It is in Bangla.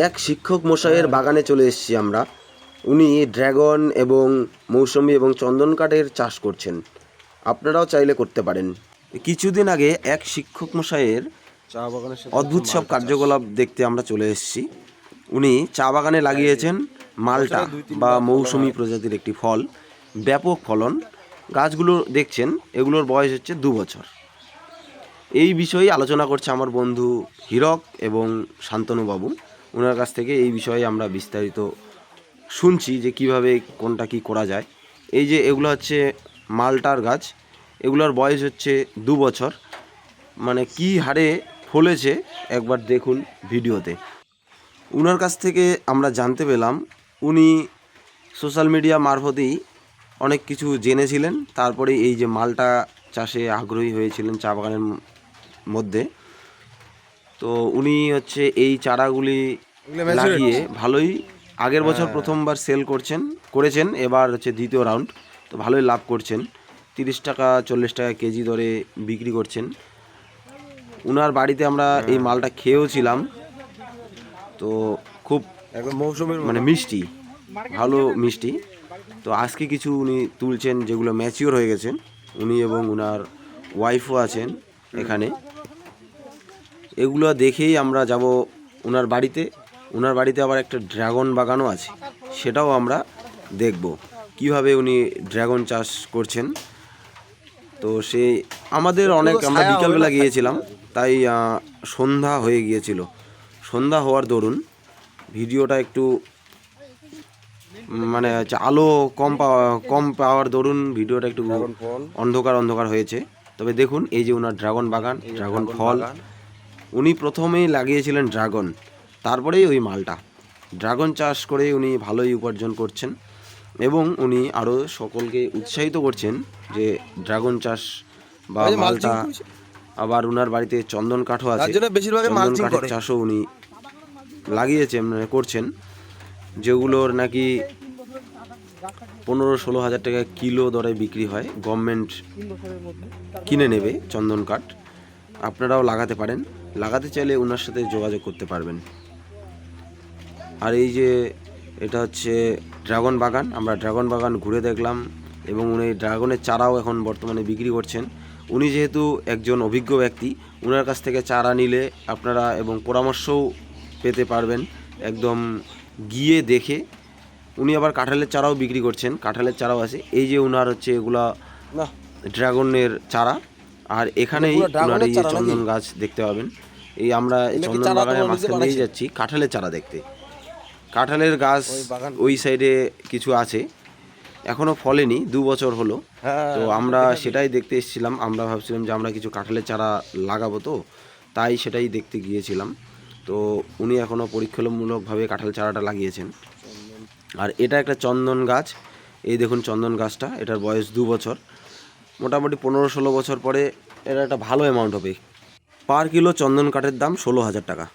এক শিক্ষক মশাইয়ের বাগানে চলে এসেছি আমরা। উনি ড্রাগন এবং মৌসুমি এবং চন্দন কাঠের চাষ করছেন। আপনারাও চাইলে করতে পারেন। কিছুদিন আগে এক শিক্ষক মশাইয়ের চা বাগানের সাথে অদ্ভুত সব কার্যকলাপ দেখতে আমরা চলে এসেছি। উনি চা বাগানে লাগিয়েছেন মালটা বা মৌসুমি প্রজাতির একটি ফল, ব্যাপক ফলন। গাছগুলো দেখছেন, এগুলোর বয়স হচ্ছে 2 বছর। এই বিষয়ে আলোচনা করছে আমার বন্ধু হীরক এবং শান্তনুবাবু। ওনার কাছ থেকে এই বিষয়ে আমরা বিস্তারিত শুনছি যে কিভাবে কোনটা কি করা যায়। এই যে এগুলো হচ্ছে মালটার গাছ, এগুলোর বয়স হচ্ছে 2 বছর। মানে কি হারে ফলেছে একবার দেখুন ভিডিওতে। ওনার কাছ থেকে আমরা জানতে পেলাম উনি সোশ্যাল মিডিয়া মারফতেই অনেক কিছু জেনেছিলেন, তারপরে এই যে মালটা চাষে আগ্রহী হয়েছিলেন চা বাগানের মধ্যে। তো উনি হচ্ছে এই চারাগুলি লাগিয়ে ভালোই আগের বছর প্রথমবার সেল করেছেন, এবার হচ্ছে দ্বিতীয় রাউন্ড। তো ভালোই লাভ করছেন, 30 টাকা 40 টাকা কেজি দরে বিক্রি করছেন। উনার বাড়িতে আমরা এই মালটা খেয়েও ছিলাম, তো খুব একদম মৌসুমীর মানে মিষ্টি, ভালো মিষ্টি। তো আজকে কিছু উনি তুলছেন যেগুলো ম্যাচিওর হয়ে গেছে। উনি এবং উনার ওয়াইফও আছেন এখানে। এগুলো দেখেই আমরা যাব ওনার বাড়িতে। ওনার বাড়িতে আবার একটা ড্রাগন বাগানও আছে, সেটাও আমরা দেখব কিভাবে উনি ড্রাগন চাষ করছেন। তো সে আমাদের আমরা বিকালবেলা গিয়েছিলাম, তাই সন্ধ্যা হয়ে গিয়েছিল। সন্ধ্যা হওয়ার দরুন ভিডিওটা একটু মানে আলো কম পাওয়ার দরুন ভিডিওটা একটু অন্ধকার হয়েছে। তবে দেখুন এই যে ওনার ড্রাগন বাগান, ড্রাগন ফল। উনি প্রথমেই লাগিয়েছিলেন ড্রাগন, তারপরেই ওই মালটা। ড্রাগন চাষ করে উনি ভালোই উপার্জন করছেন এবং উনি আরও সকলকে উৎসাহিত করছেন যে ড্রাগন চাষ বা মালটা। আবার ওনার বাড়িতে চন্দন কাঠও আছে, চন্দন কাঠের চাষও উনি লাগিয়েছেন, করছেন, যেগুলোর নাকি 15-16 হাজার টাকা কিলো দরে বিক্রি হয়। গভর্নমেন্ট কিনে নেবে চন্দন কাঠ। আপনারাও লাগাতে পারেন, লাগাতে চাইলে ওনার সাথে যোগাযোগ করতে পারবেন। আর এই যে এটা হচ্ছে ড্রাগন বাগান, আমরা ড্রাগন বাগান ঘুরে দেখলাম এবং উনি ড্রাগনের চারাও এখন বর্তমানে বিক্রি করছেন। উনি যেহেতু একজন অভিজ্ঞ ব্যক্তি, ওনার কাছ থেকে চারা নিলে আপনারা এবং পরামর্শও পেতে পারবেন একদম গিয়ে দেখে। উনি আবার কাঁঠালের চারাও বিক্রি করছেন, কাঁঠালের চারাও আছে। এই যে ওনার হচ্ছে এগুলা ড্রাগনের চারা। আর এখানেই ওনার এই চন্দন গাছ দেখতে পাবেন। এই আমরা চন্দন বাগানের মাঝখানে নিয়ে যাচ্ছি কাঁঠালের চারা দেখতে। কাঁঠালের গাছ ওই সাইডে কিছু আছে, এখনও ফলেনি, 2 বছর হলো। তো আমরা সেটাই দেখতে এসেছিলাম। আমরা ভাবছিলাম যে আমরা কিছু কাঁঠালের চারা লাগাবো, তো তাই সেটাই দেখতে গিয়েছিলাম। তো উনি এখনও পরীক্ষামূলকভাবে কাঁঠাল চারাটা লাগিয়েছেন। আর এটা একটা চন্দন গাছ, এই দেখুন চন্দন গাছটা, এটার বয়স 2 বছর। মোটামুটি 15-16 বছর পরে এটা একটা ভালো অ্যামাউন্ট হবে। পার কিলো চন্দন কাঠের দাম 16,000 টাকা।